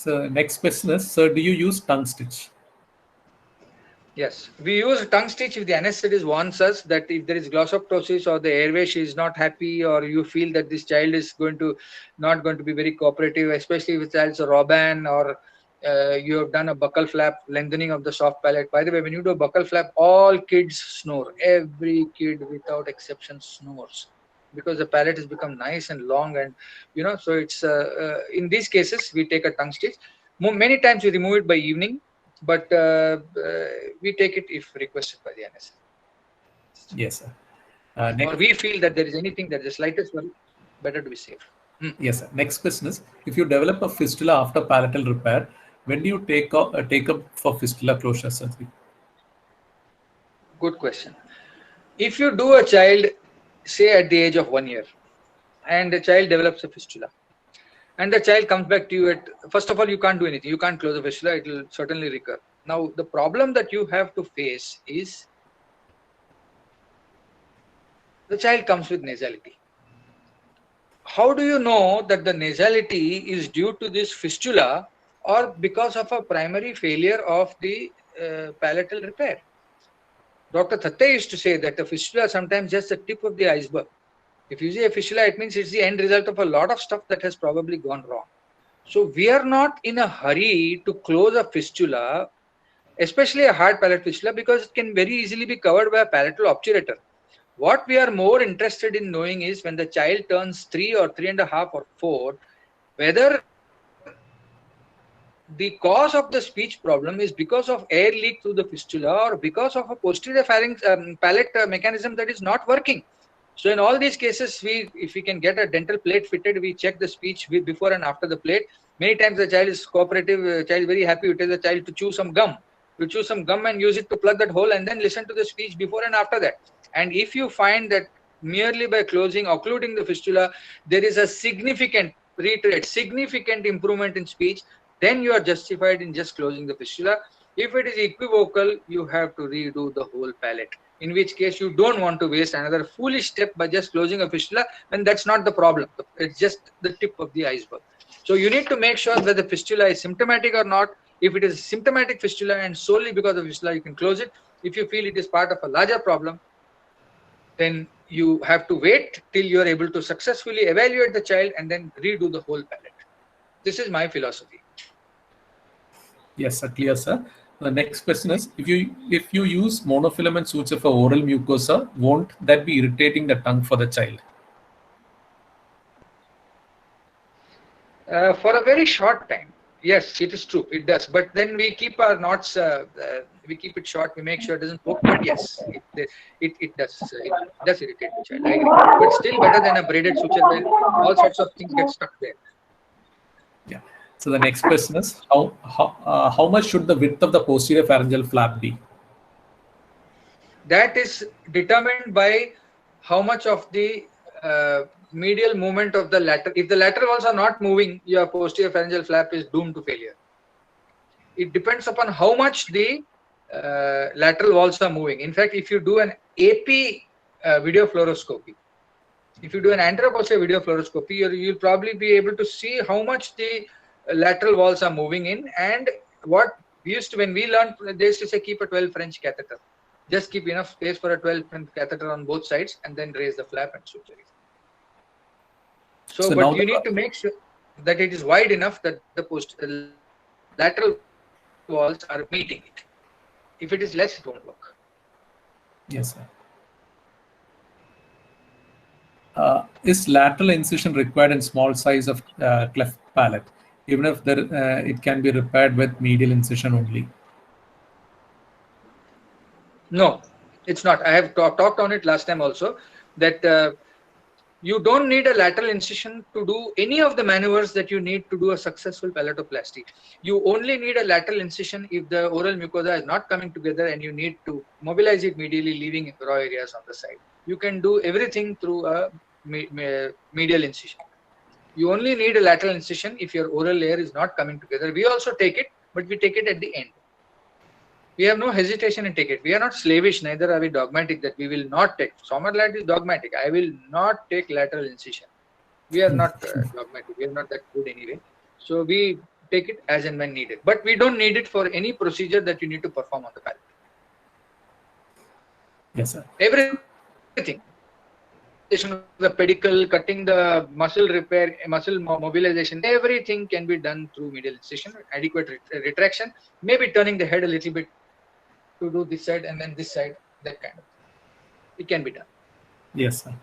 So next question is, sir, do you use tongue stitch? Yes, we use tongue stitch if the anesthetist wants us that if there is glossoptosis or the airway she is not happy, or you feel that this child is not going to be very cooperative, especially if the child's a Robin, or you have done a buccal flap, lengthening of the soft palate. By the way, when you do a buccal flap, all kids snore. Every kid without exception snores because the palate has become nice and long, and so it's in these cases we take a tongue stitch. Many times we remove it by evening, but we take it if requested by the anesthetist. Yes, sir. Or we feel that there is anything that is the slightest worry, better to be safe. Yes, sir. Next question is, if you develop a fistula after palatal repair, when do you take up for fistula closure surgery? Good question. If you do a child, say at the age of 1 year, and the child develops a fistula, and the child comes back to you first of all, you can't do anything. You can't close the fistula. It will certainly recur. Now, the problem that you have to face is the child comes with nasality. How do you know that the nasality is due to this fistula or because of a primary failure of the palatal repair? Dr. Thatte used to say that the fistula is sometimes just the tip of the iceberg. If you see a fistula, it means it's the end result of a lot of stuff that has probably gone wrong. So we are not in a hurry to close a fistula, especially a hard palatal fistula, because it can very easily be covered by a palatal obturator. What we are more interested in knowing is when the child turns 3 or 3.5 or 4, whether the cause of the speech problem is because of air leak through the fistula or because of a posterior pharynx palate mechanism that is not working. So in all these cases, if we can get a dental plate fitted, we check the speech before and after the plate. Many times the child is cooperative, the child is very happy. You tell the child to chew some gum. You chew some gum and use it to plug that hole, and then listen to the speech before and after that. And if you find that merely by occluding the fistula, there is a significant improvement in speech, then you are justified in just closing the fistula. If it is equivocal, you have to redo the whole palate, in which case you don't want to waste another foolish step by just closing a fistula when that's not the problem. It's just the tip of the iceberg. So you need to make sure that the fistula is symptomatic or not. If it is symptomatic fistula and solely because of fistula, you can close it. If you feel it is part of a larger problem, then you have to wait till you are able to successfully evaluate the child and then redo the whole palate. This is my philosophy. Yes, sir. Clear, sir. The next question is, if you use monofilament suture for oral mucosa, won't that be irritating the tongue for the child? For a very short time, yes, it is true, it does. But then we keep our knots, we keep it short, we make sure it doesn't poke. But yes, it does irritate the child. I agree. But still better than a braided suture where all sorts of things get stuck there. Yeah. So the next question is, how much should the width of the posterior pharyngeal flap be? That is determined by how much of the medial movement of the lateral. If the lateral walls are not moving, your posterior pharyngeal flap is doomed to failure. It depends upon how much the lateral walls are moving. In fact, if you do an AP video fluoroscopy, if you do an anteroposterior video fluoroscopy, you'll probably be able to see how much the lateral walls are moving in. And what we used to, when we learned, they used to say keep a 12 French catheter. Just keep enough space for a 12 French catheter on both sides and then raise the flap and suture it. So but you need to make sure that it is wide enough that the lateral walls are meeting it. If it is less, it won't work. Yes, sir. Is lateral incision required in small size of cleft palate, even if it can be repaired with medial incision only? No, it's not. I have talked on it last time also, that you don't need a lateral incision to do any of the maneuvers that you need to do a successful palatoplasty. You only need a lateral incision if the oral mucosa is not coming together and you need to mobilize it medially, leaving raw areas on the side. You can do everything through a medial incision. You only need a lateral incision if your oral layer is not coming together. We also take it, but we take it at the end. We have no hesitation in taking it. We are not slavish, neither are we dogmatic that we will not take. Sommerlatt is dogmatic. I will not take lateral incision. We are not dogmatic. We are not that good anyway. So we take it as and when needed. But we don't need it for any procedure that you need to perform on the palate. Yes, sir. Everything. The pedicle, cutting the muscle repair, muscle mobilization, everything can be done through medial incision, adequate retraction, maybe turning the head a little bit to do this side and then this side, that kind of thing. It can be done. Yes, sir.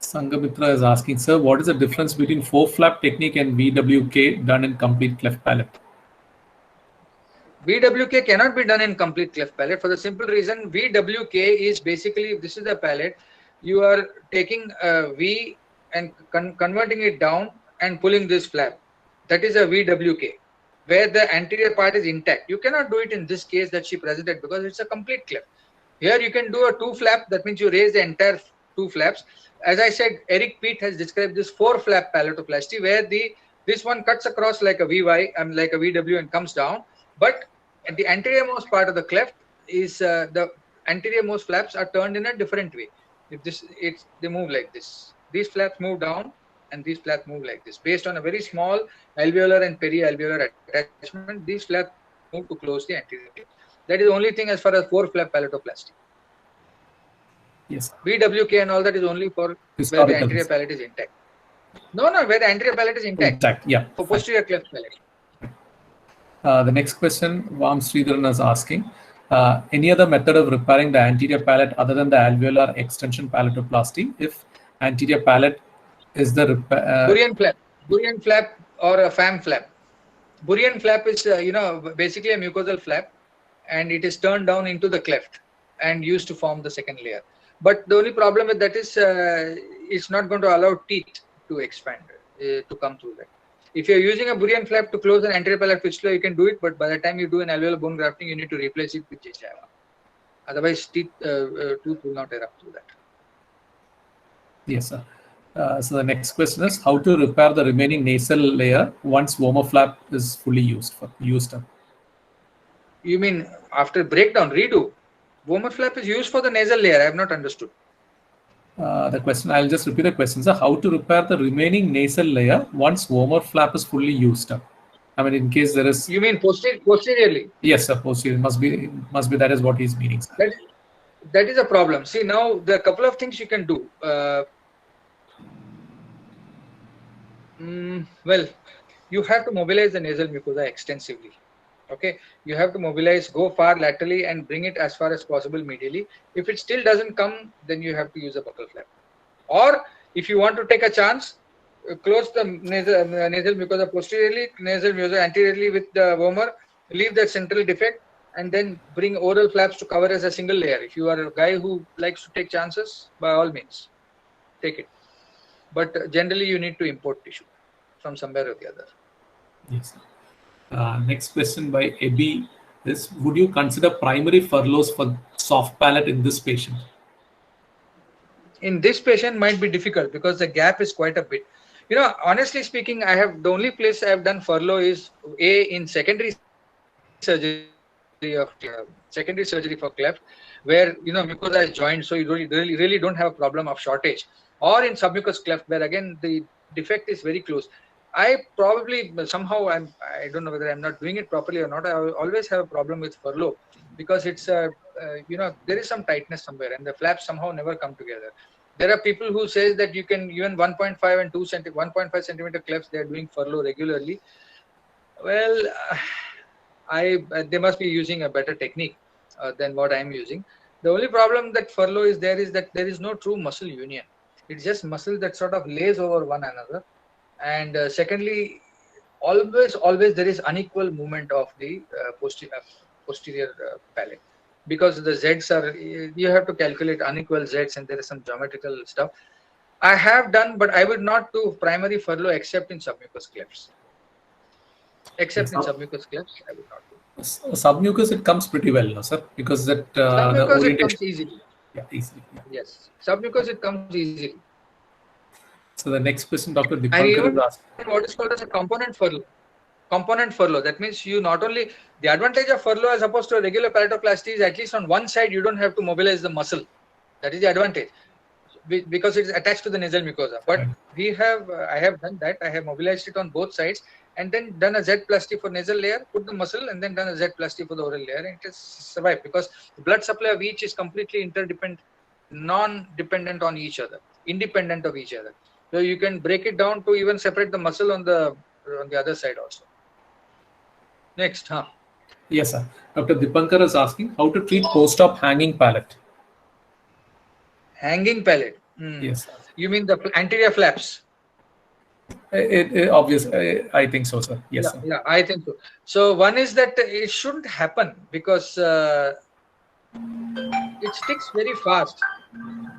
Sangamitra is asking, sir, what is the difference between 4-flap technique and VWK done in complete cleft palate? VWK cannot be done in complete cleft palate for the simple reason VWK is basically, this is the palate, you are taking a V and converting it down and pulling this flap. That is a VWK, where the anterior part is intact. You cannot do it in this case that she presented because it's a complete cleft. Here you can do a 2-flap, that means you raise the entire 2 flaps. As I said, Eric Peet has described this 4-flap palatoplasty, where this one cuts across like a VY, like a VW and comes down. But at the anterior-most part of the cleft is the anterior-most flaps are turned in a different way. If they move like this. These flaps move down and these flaps move like this. Based on a very small alveolar and perialveolar attachment, these flaps move to close the anterior cleft. That is the only thing as far as 4-flap palatoplasty. Yes. VWK and all that is only for where the anterior palate is intact. No, where the anterior palate is intact. Intact, yeah. For posterior cleft palate. The next question, Vam Sridharan is asking, any other method of repairing the anterior palate other than the alveolar extension palatoplasty if anterior palate is the Burian flap or a FAM flap. Burian flap is basically a mucosal flap, and it is turned down into the cleft and used to form the second layer. But the only problem with that is it's not going to allow teeth to expand, to come through that. If you're using a Burian flap to close an anterior palate fistula, you can do it, but by the time you do an alveolar bone grafting, you need to replace it with J-Java. Otherwise, tooth will not erupt through that. Yes, sir. So the next question is how to repair the remaining nasal layer once Vomer flap is fully used up. You mean after breakdown, redo? Vomer flap is used for the nasal layer. I have not understood. The question, I'll just repeat the question, sir. How to repair the remaining nasal layer once Vomer flap is fully used up? I mean, in case there is. You mean posteriorly? Yes, sir. Posterior must be. That is what he's meaning, sir. That is a problem. See, now there are a couple of things you can do. Well, you have to mobilize the nasal mucosa extensively. Okay, you have to mobilize, go far laterally and bring it as far as possible medially. If it still doesn't come, then you have to use a buccal flap. Or if you want to take a chance, close the nasal mucosa posteriorly, nasal mucosa anteriorly with the Vomer, leave that central defect, and then bring oral flaps to cover as a single layer. If you are a guy who likes to take chances, by all means, take it. But generally, you need to import tissue from somewhere or the other. Yes. Next question by Ebi is, would you consider primary furloughs for soft palate in this patient? In this patient might be difficult because the gap is quite a bit. Honestly speaking, the only place I have done furlough is in secondary surgery for cleft, where mucosa is joined, so you really don't have a problem of shortage, or in submucous cleft, where again the defect is very close. I probably somehow I don't know whether I'm not doing it properly or not. I always have a problem with furlough because it's there is some tightness somewhere and the flaps somehow never come together. There are people who say that you can even 1.5 and 1.5 centimeter clefts they are doing furlough regularly. Well, they must be using a better technique than what I'm using. The only problem that furlough is there is no true muscle union. It's just muscle that sort of lays over one another. And secondly, always there is unequal movement of the posterior palate, because the Zs are, you have to calculate unequal Zs and there is some geometrical stuff. I have done, but I would not do primary furlough except in submucous clefts. Except in submucous clefts, I would not do. Submucous, it comes pretty well, no, sir? Because that submucous it comes easily. Yeah, easily. Yeah. Yes, submucous it comes easily. So the next question, Dr. Dipankar is asking. What is called as a component furlough. Component furlough. That means you not only, the advantage of furlough as opposed to a regular palatoplasty is at least on one side you don't have to mobilize the muscle. That is the advantage, because it is attached to the nasal mucosa. But I have done that. I have mobilized it on both sides, and then done a Z-plasty for nasal layer, put the muscle, and then done a Z-plasty for the oral layer, and it has survived because the blood supply of each is completely interdependent, non-dependent on each other, independent of each other. So you can break it down to even separate the muscle on the other side also. Next, huh? Yes, sir. Dr. Dipankar is asking how to treat post-op hanging palate. Hanging palate. Yes, sir. You mean the anterior flaps? Obviously, I think so, sir. Yes, Yeah, sir. yeah, I think so. So one is that it shouldn't happen because it sticks very fast.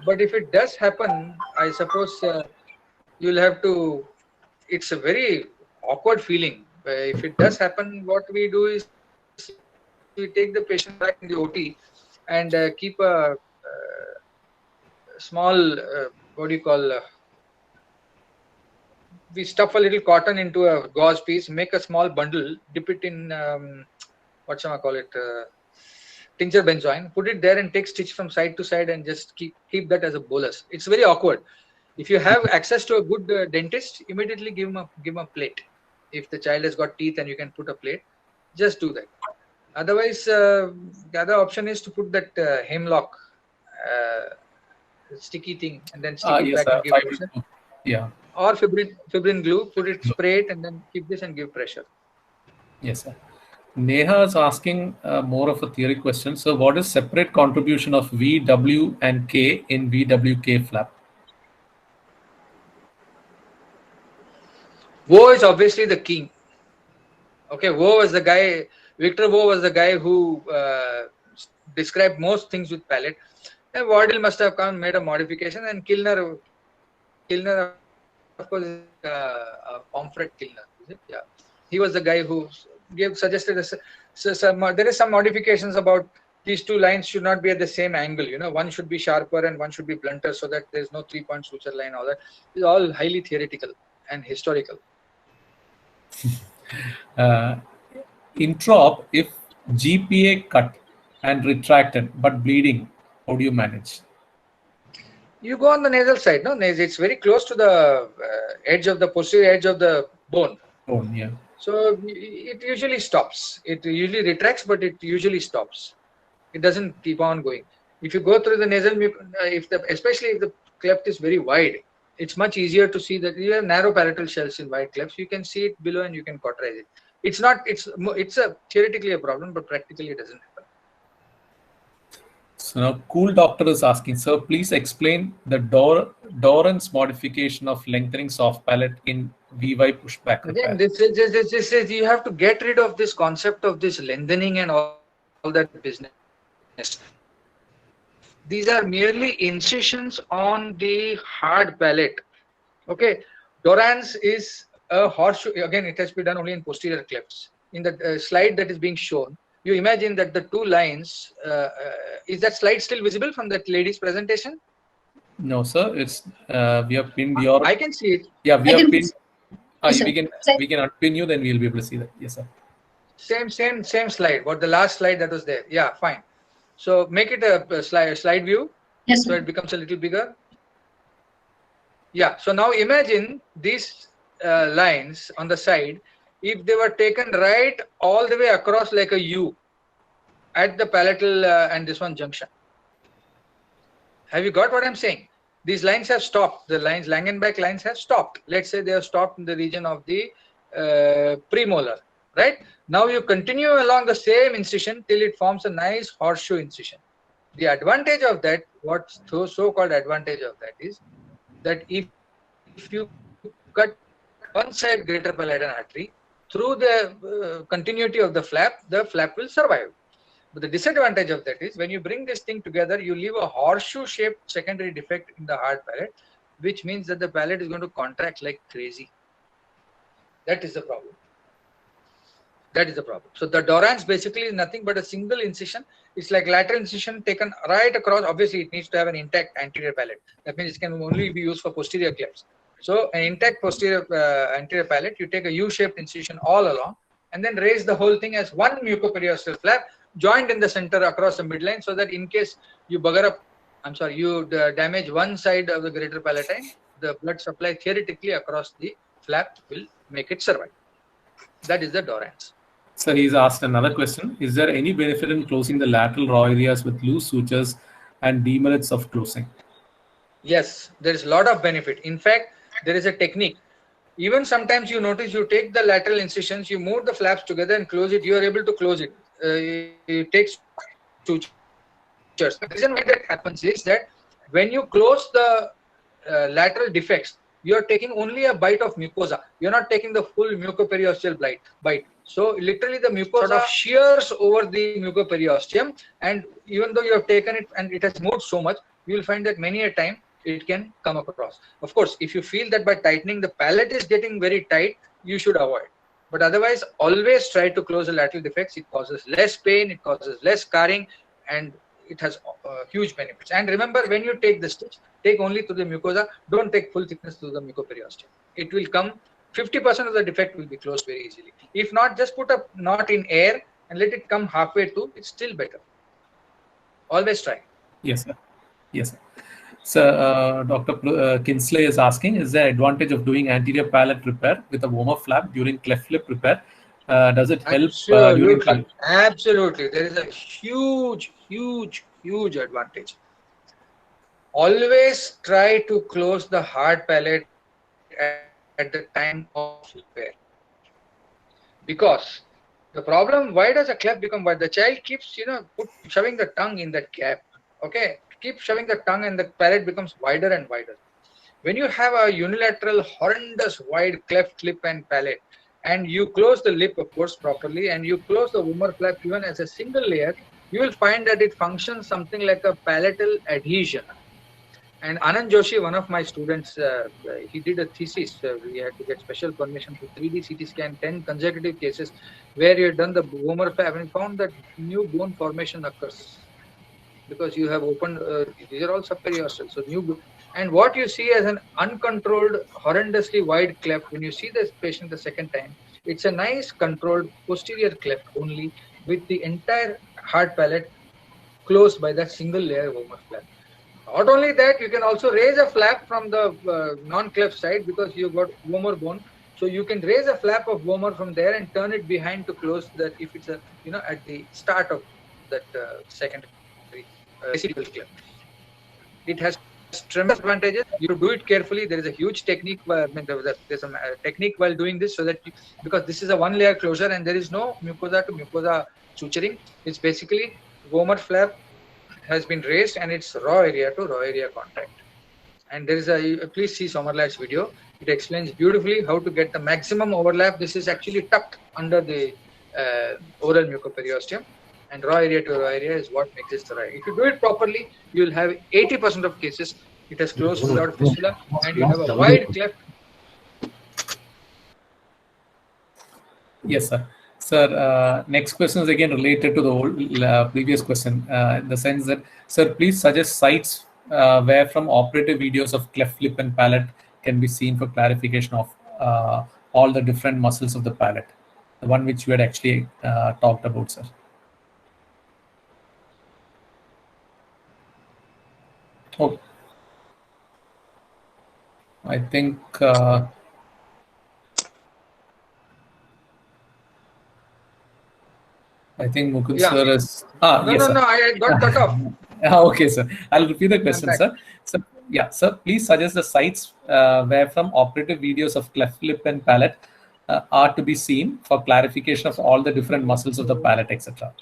But if it does happen, I suppose you'll have to. It's a very awkward feeling. If it does happen, what we do is we take the patient back in the OT and keep a small, what do you call, we stuff a little cotton into a gauze piece, make a small bundle, dip it in, what shall I call it, tincture benzoin, put it there and take stitch from side to side and just keep that as a bolus. It's very awkward. If you have access to a good dentist, immediately give him a plate. If the child has got teeth and you can put a plate, just do that. Otherwise, the other option is to put that hemlock sticky thing and then stick it Yes, back and give sir. pressure. Yeah. Or fibrin glue, put it, spray it, and then keep this and give pressure. Yes, sir. Neha is asking more of a theory question. So, what is separate contribution of V, W, and K in VWK flap? Vo is obviously the king. Okay, Vo was the guy. Victor Vo was the guy who described most things with palate. And Wardell must have come made a modification, and Kilner, of course, is Pomfret Kilner. Is it? Yeah, he was the guy who suggested there is some modifications about these two lines should not be at the same angle. You know, one should be sharper and one should be blunter, so that there is no 3-point suture line. All that is all highly theoretical and historical. Introp, if GPA cut and retracted but bleeding, how do you manage? You go on the nasal side, no? It's very close to the edge of the posterior edge of the bone. Bone, yeah. So it usually stops. It usually retracts, but it usually stops. It doesn't keep on going. If you go through the nasal, especially if the cleft is very wide, it's much easier to see that you have narrow parietal shells in wide clefts. You can see it below and you can cauterize it. It's not. It's a theoretically a problem, but practically it doesn't happen. So now, Cool Doctor is asking, sir, please explain the Dorrance modification of lengthening soft palate in VY pushback repair. Again, this is you have to get rid of this concept of this lengthening and all that business. These are merely incisions on the hard palate. Okay, Dorrance is a horseshoe. Again, it has to be done only in posterior clefts. In the slide that is being shown, you imagine that the two lines. Is that slide still visible from that lady's presentation? No, sir. It's we have pinned your. I can see it. Yeah, we have pinned. Yes, we can unpin you, then we'll be able to see that. Yes, sir. Same slide. What the last slide that was there? Yeah, fine. So make it a slide view. Yes, so it becomes a little bigger. Yeah. So now imagine these lines on the side. If they were taken right all the way across like a U at the palatal and this one junction. Have you got what I'm saying? These lines have stopped. The lines, Langenbeck lines have stopped. Let's say they have stopped in the region of the premolar, right? Now you continue along the same incision till it forms a nice horseshoe incision. The advantage of that, what's so-called advantage of that is that if you cut one side greater palatal artery, through the continuity of the flap will survive. But the disadvantage of that is when you bring this thing together, you leave a horseshoe-shaped secondary defect in the hard palate, which means that the palate is going to contract like crazy. That is the problem. That is the problem. So the Dorrance basically is nothing but a single incision. It's like lateral incision taken right across. Obviously, it needs to have an intact anterior palate. That means it can only be used for posterior clefts. So an intact posterior anterior palate, you take a U-shaped incision all along and then raise the whole thing as one mucoperiosteal flap joined in the center across the midline, so that in case you you damage one side of the greater palatine, the blood supply theoretically across the flap will make it survive. That is the Dorrance. So he's asked another question. Is there any benefit in closing the lateral raw areas with loose sutures and demerits of closing? Yes, there is a lot of benefit. In fact, there is a technique. Even sometimes you notice you take the lateral incisions, you move the flaps together and close it. You are able to close it. It takes sutures. The reason why that happens is that when you close the lateral defects, you are taking only a bite of mucosa. You are not taking the full mucoperiosteal bite. So literally the mucosa sort of shears over the mucoperiosteum, and even though you have taken it and it has moved so much, you will find that many a time it can come across. Of course, if you feel that by tightening the palate is getting very tight, you should avoid. But otherwise, always try to close the lateral defects. It causes less pain, it causes less scarring, and it has huge benefits. And remember, when you take the stitch, take only to the mucosa. Don't take full thickness to the mucoperiosteum. It will come, 50% of the defect will be closed very easily. If not, just put a knot in air and let it come halfway to. It's still better. Always try. Yes, sir. Yes, sir. So, Dr. Kinsley is asking, is there advantage of doing anterior palate repair with a warmer flap during cleft lip repair? Does it help during Absolutely. There is a huge advantage. Always try to close the hard palate at the time of repair. Because the problem, why does a cleft become wide? The child keeps, shoving the tongue in that gap. Okay, keep shoving the tongue and the palate becomes wider and wider. When you have a unilateral, horrendous wide cleft lip and palate, and you close the lip, of course, properly, and you close the Wurmer flap even as a single layer, you will find that it functions something like a palatal adhesion. And Anand Joshi, one of my students, he did a thesis. We had to get special permission to 3D CT scan 10 consecutive cases where he had done the Wurmer flap and found that new bone formation occurs because you have opened, these are all subperiosteal, so new bone. And what you see as an uncontrolled, horrendously wide cleft, when you see this patient the second time, it's a nice controlled posterior cleft only with the entire hard palate closed by that single layer Wurmer flap. Not only that, you can also raise a flap from the non-cleft side because you've got Wurmer bone. So you can raise a flap of Wurmer from there and turn it behind to close that if it's a, at the start of that secondary residual cleft. It has tremendous advantages. You do it carefully. There is a huge technique. There's a technique while doing this so that because this is a one-layer closure and there is no mucosa to mucosa suturing. It's basically Wurmer flap has been raised and it's raw area to raw area contact. And there is please see Sommerlad's video. It explains beautifully how to get the maximum overlap. This is actually tucked under the oral mucoperiosteum. And raw area to raw area is what makes it right. If you do it properly, you will have 80% of cases. It has closed without fistula, and you have a wide cleft. Yes, sir. Sir, next question is again related to the old previous question, in the sense that, sir, please suggest sites where from operative videos of cleft lip and palate can be seen for clarification of all the different muscles of the palate, the one which you had actually talked about, sir. Oh, I think Mukund sir is. No, I got cut off. Okay, sir. I'll repeat the question, sir. So, yeah, sir, please suggest the sites where from operative videos of cleft lip and palate are to be seen for clarification of all the different muscles of the palate, etc.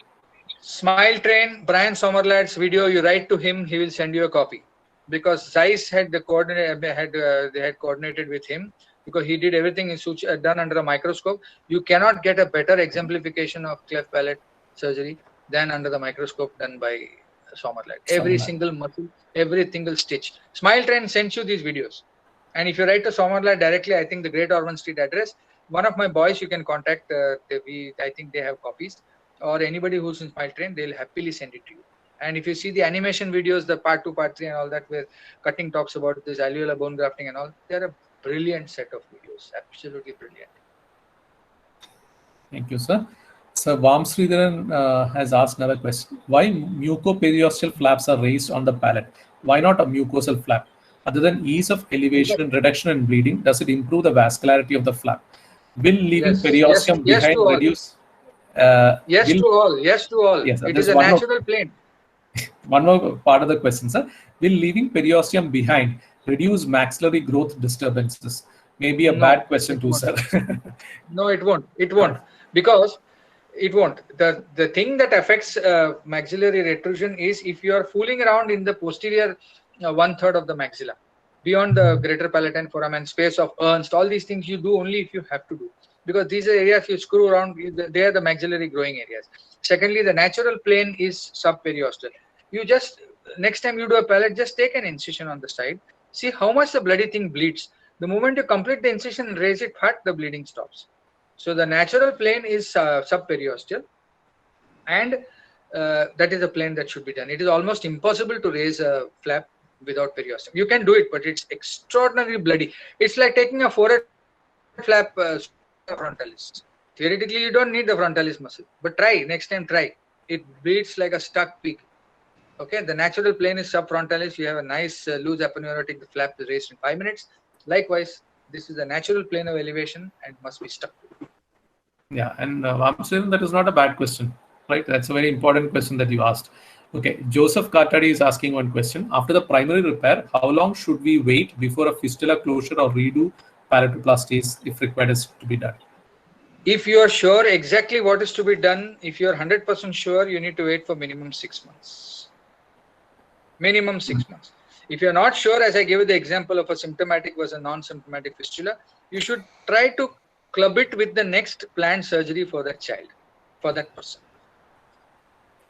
Smile Train, Brian Sommerlad's video, you write to him, he will send you a copy. Because Zeiss had they had coordinated with him because he did everything in done under a microscope. You cannot get a better exemplification of cleft palate surgery than under the microscope done by Sommerlad. Every single muscle, every single stitch. Smile Train sends you these videos. And if you write to Sommerlad directly, I think the Great Ormond Street address, one of my boys you can contact. I think they have copies. Or anybody who's in Smile Train, they'll happily send it to you. And if you see the animation videos, the part 2, part 3 and all that, where Cutting talks about this alveolar bone grafting and all, they're a brilliant set of videos. Absolutely brilliant. Thank you, sir. So Vam Sridharan has asked another question. Why mucoperiosteal flaps are raised on the palate? Why not a mucosal flap? Other than ease of elevation and reduction in bleeding, does it improve the vascularity of the flap? Will leaving Yes, periosteum yes to behind all. reduce? Yes Will to all. Yes to all. Yes, sir. It is There's a natural plane. one more part of the question, sir. Will leaving periosteum behind reduce maxillary growth disturbances? Maybe a bad No, question it too, won't. sir. No, it won't. It won't, because it won't. The thing that affects maxillary retrusion is if you are fooling around in the posterior one third of the maxilla, beyond the greater palatine foramen, space of Ernst. All these things you do only if you have to do, because these are areas you screw around. They are the maxillary growing areas. Secondly, the natural plane is subperiosteal. You just, next time you do a palate, just take an incision on the side. See how much the bloody thing bleeds. The moment you complete the incision and raise it fat, the bleeding stops. So the natural plane is subperiosteal, and that is the plane that should be done. It is almost impossible to raise a flap without periosteum. You can do it, but it's extraordinarily bloody. It's like taking a forehead flap frontalis. Theoretically, you don't need the frontalis muscle, but try next time. Try. It bleeds like a stuck pig. Okay, the natural plane is subfrontalis. You have a nice loose aponeurotic. The flap is raised in 5 minutes. Likewise, this is a natural plane of elevation and must be stuck. Yeah, and Vamshan, that is not a bad question, right? That's a very important question that you asked. Okay, Joseph Kartadi is asking one question. After the primary repair, how long should we wait before a fistula closure or redo palatoplasty is, if required, is to be done? If you are sure exactly what is to be done, if you are 100% sure, you need to wait for minimum 6 months. Minimum 6 months. If you're not sure, as I gave you the example of a symptomatic versus non-symptomatic fistula, you should try to club it with the next planned surgery for that child, for that person.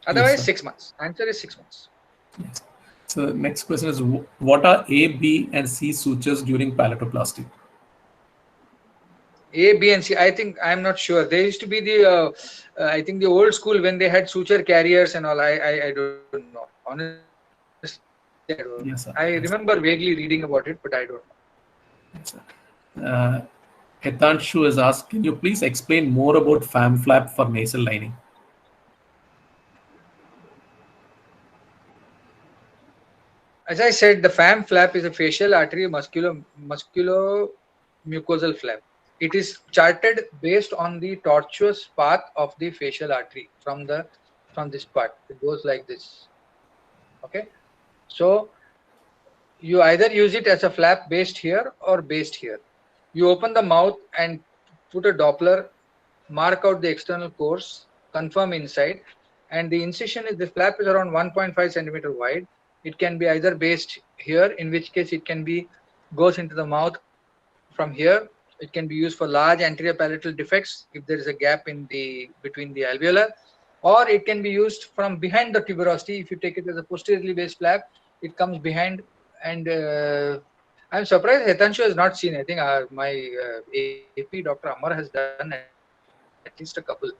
Otherwise, Yes, 6 months. Answer is 6 months. yes. So the next question is, what are A, B, and C sutures during palatoplasty? A, B, and C. I think I'm not sure. There used to be the, I think the old school when they had suture carriers and all. I don't know. Honestly, I don't know. Yes, sir. I remember vaguely reading about it, but I don't know. Yes, sir. Hitanshu has asked, can you please explain more about FAM flap for nasal lining? As I said, the FAM flap is a facial artery musculo-mucosal flap. It is charted based on the tortuous path of the facial artery from this part. It goes like this. Okay, so you either use it as a flap based here or based here. You open the mouth and put a Doppler, mark out the external course, confirm inside, and the incision is, the flap is around 1.5 centimeter wide. It can be either based here, in which case it can be goes into the mouth from here. It can be used for large anterior palatal defects if there is a gap in the between the alveolar, or it can be used from behind the tuberosity. If you take it as a posteriorly based flap, it comes behind. And I'm surprised Hitanshu has not seen. I think my AP Dr. Amar has done at least a couple.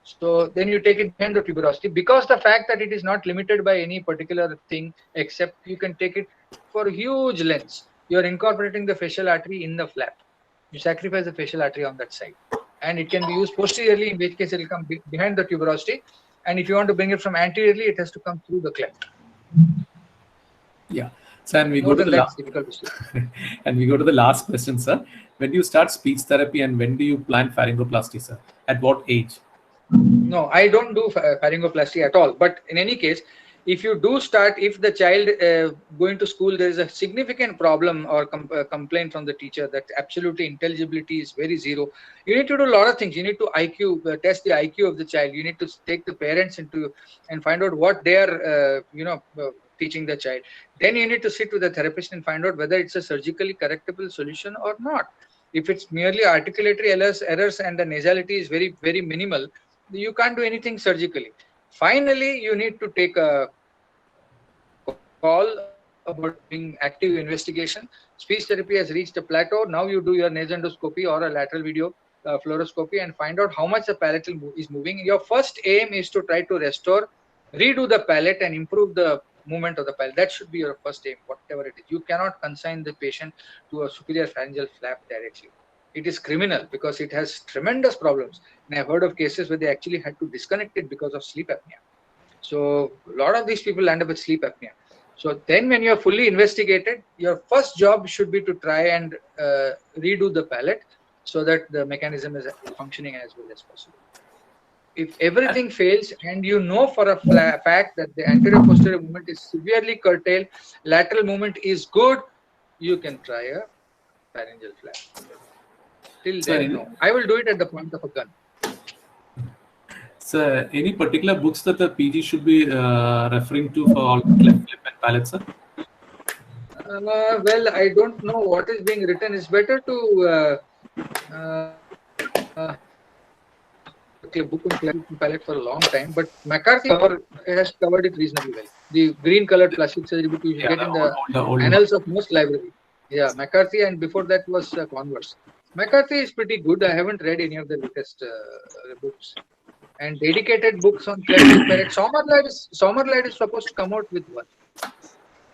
So then you take it behind the tuberosity, because the fact that it is not limited by any particular thing, except you can take it for huge lengths. You are incorporating the facial artery in the flap. You sacrifice the facial artery on that side, and it can be used posteriorly, in which case it will come behind the tuberosity. And if you want to bring it from anteriorly, it has to come through the cleft. Yeah. So, and we More go to than the that, it's difficult to see. and we go to the last question, sir. When do you start speech therapy and when do you plan pharyngoplasty, sir? At what age? No, I don't do pharyngoplasty at all. But in any case, if you do start, if the child going to school, there is a significant problem or complaint from the teacher that absolutely intelligibility is very zero, you need to do a lot of things. You need to IQ test the IQ of the child. You need to take the parents into and find out what they are teaching the child. Then you need to sit with the therapist and find out whether it's a surgically correctable solution or not. If it's merely articulatory errors and the nasality is very, very minimal, you can't do anything surgically. Finally, you need to take a call about doing active investigation. Speech therapy has reached a plateau. Now you do your nasendoscopy or a lateral video fluoroscopy and find out how much the palatal is moving. Your first aim is to try to restore, redo the palate and improve the movement of the palate. That should be your first aim, whatever it is. You cannot consign the patient to a superior pharyngeal flap directly. It is criminal because it has tremendous problems. And I've heard of cases where they actually had to disconnect it because of sleep apnea. So a lot of these people end up with sleep apnea. So then when you're fully investigated, your first job should be to try and redo the palate. so that the mechanism is functioning as well as possible. If everything fails and you know for a fact that the anterior posterior movement is severely curtailed, lateral movement is good, you can try a pharyngeal flap. Till then, no. I will do it at the point of a gun. So, any particular books that the PG should be referring to for all cleft lip and palate, sir? Well, I don't know what is being written. It's better to book on cleft lip and palate for a long time. But McCarthy has covered it reasonably well. The green-colored plastic surgery book you get in the annals of most libraries. Yeah, McCarthy, and before that was Converse. McCarthy is pretty good. I haven't read any of the latest books. And dedicated books on cleft lip palate. Sommerleit is supposed to come out with one.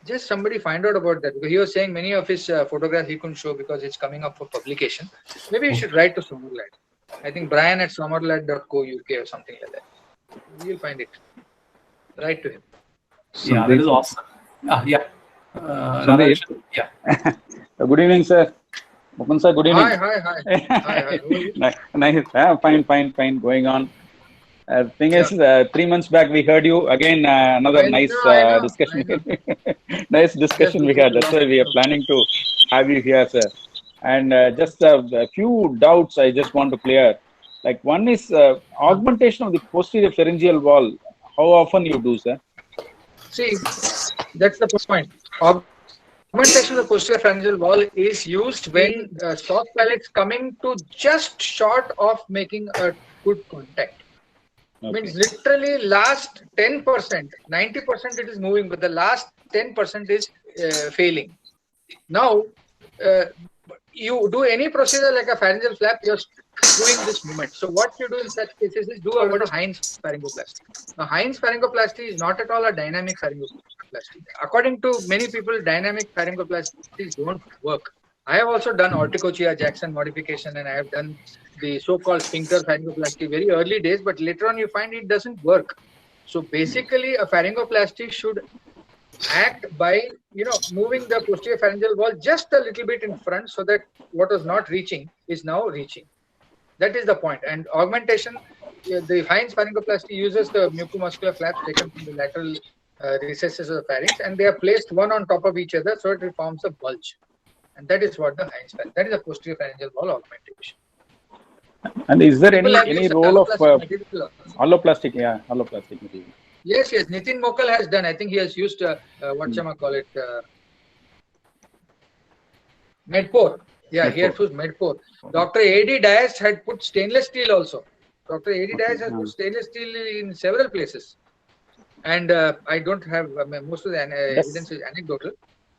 Just somebody find out about that. Because he was saying many of his photographs he couldn't show because it's coming up for publication. Maybe you should write to Sommerleit. I think Brian at sommerleit.co.uk or something like that. You'll find it. Write to him. Yeah, that is awesome. Yeah. Yeah. Good evening, sir. Mukund sir, good evening. Hi. Nice. Fine. Going on. Thing is, 3 months back we heard you again. Another nice discussion. Nice discussion we had. That's why we are planning to have you here, sir. And just a few doubts I just want to clear. Like one is augmentation of the posterior pharyngeal wall. How often you do, sir? See, that's the point. Augmentation of the posterior pharyngeal wall is used when soft palate's coming to just short of making a good contact. Okay. Means literally last 10%, 90% it is moving, but the last 10% is failing. Now, you do any procedure like a pharyngeal flap, you're doing this movement. So what you do in such cases is do a bit of Heinz pharyngoplasty. Now, Heinz pharyngoplasty is not at all a dynamic pharyngoplasty. According to many people, dynamic pharyngoplasties don't work. I have also done Orticochia-Jackson modification, and I have done the so-called sphincter pharyngoplasty very early days, but later on you find it doesn't work. So basically, a pharyngoplasty should act by moving the posterior pharyngeal wall just a little bit in front, so that what was not reaching is now reaching. That is the point. And augmentation, the Heinz pharyngoplasty uses the mucomuscular flaps taken from the lateral recesses of the pharynx, and they are placed one on top of each other, so it forms a bulge. And that is what the Heinz pharyngoplasty. That is a posterior pharyngeal wall augmentation. And is there any role of alloplastic? Yeah, alloplastic material. Yes. Nitin Mokkal has done. I think he has used Medpore. Yeah, he has used Medpore. Dr. A.D. Dias had put stainless steel also. Dr. A.D. Dias has put stainless steel in several places. And I don't have most of the evidence is anecdotal,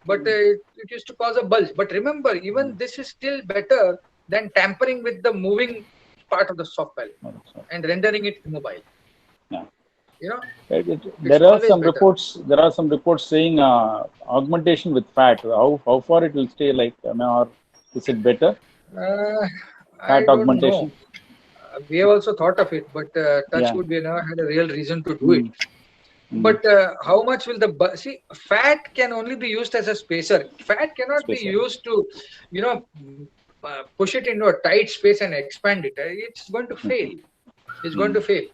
but it used to cause a bulge. But remember, even this is still better than tampering with the moving part of the soft palate and rendering it immobile. Yeah. There are some reports. There are some reports saying augmentation with fat. How far it will stay? Like, or is it better? Fat augmentation. We have also thought of it, but touchwood, we never had a real reason to do it. But how much will the see? Fat can only be used as a spacer. Fat cannot be used to, push it into a tight space and expand it. It's going to fail. It's going to fail.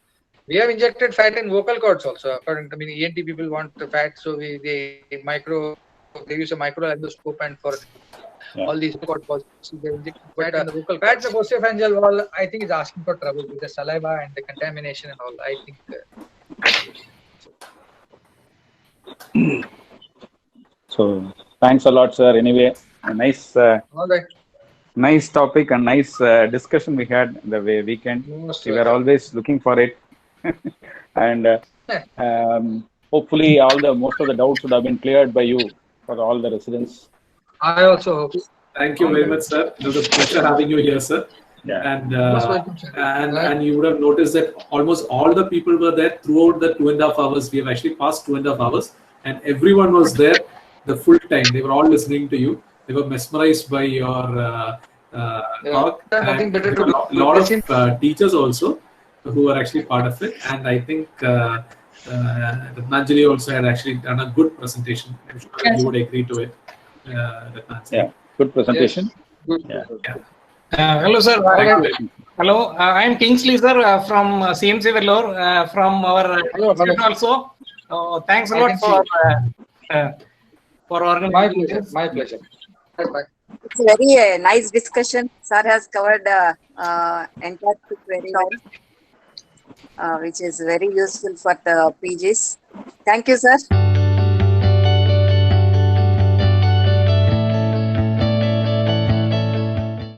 We have injected fat in vocal cords also. According to ENT people want the fat, so they use a micro endoscope, and for all these cord balls, they inject fat in the vocal. Fat, the posterior pharyngeal wall, I think is asking for trouble with the saliva and the contamination and all. I think. So thanks a lot, sir. Anyway, a nice, nice topic and nice discussion we had the weekend. We were always looking for it. And hopefully most of the doubts would have been cleared by you for all the residents. I also hope. Thank you very much, sir. It was a pleasure having you here, sir. Yeah. And you would have noticed that almost all the people were there throughout the 2.5 hours. We have actually passed 2.5 hours, and everyone was there the full time. They were all listening to you. They were mesmerized by your talk. And a lot of teachers also who are actually part of it, and I think Ratnanjali also had actually done a good presentation. I'm sure you would agree to it, Ratnanjali. Yeah, good presentation. Yes. Good. Yeah. Hello, sir. Thank you. Hello, I am Kingsley, sir, from CMC Vellore, from our institute also. Thanks a lot for organizing. My pleasure. Bye. It's a very nice discussion. Sir has covered entire topic very well, which is very useful for the PGs. Thank you, sir.